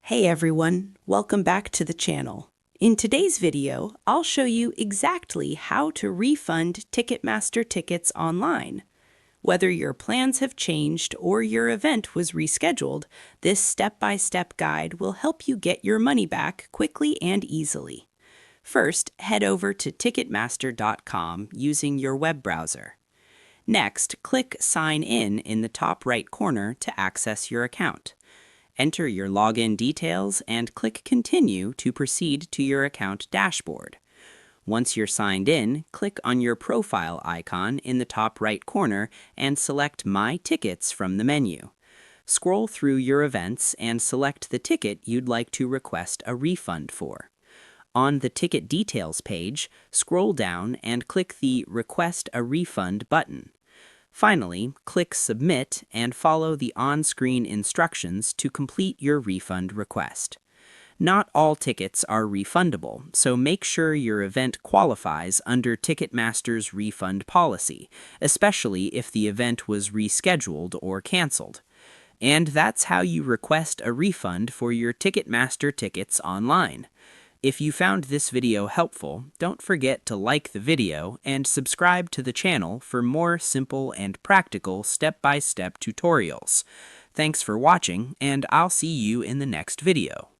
Hey everyone, welcome back to the channel. In today's video, I'll show you exactly how to refund Ticketmaster tickets online. Whether your plans have changed or your event was rescheduled, this step-by-step guide will help you get your money back quickly and easily. First, head over to Ticketmaster.com using your web browser. Next, click Sign in the top right corner to access your account. Enter your login details and click Continue to proceed to your account dashboard. Once you're signed in, click on your profile icon in the top right corner and select My Tickets from the menu. Scroll through your events and select the ticket you'd like to request a refund for. On the Ticket Details page, scroll down and click the Request a Refund button. Finally, click Submit and follow the on-screen instructions to complete your refund request. Not all tickets are refundable, so make sure your event qualifies under Ticketmaster's refund policy, especially if the event was rescheduled or canceled. And that's how you request a refund for your Ticketmaster tickets online. If you found this video helpful, don't forget to like the video and subscribe to the channel for more simple and practical step-by-step tutorials. Thanks for watching, and I'll see you in the next video.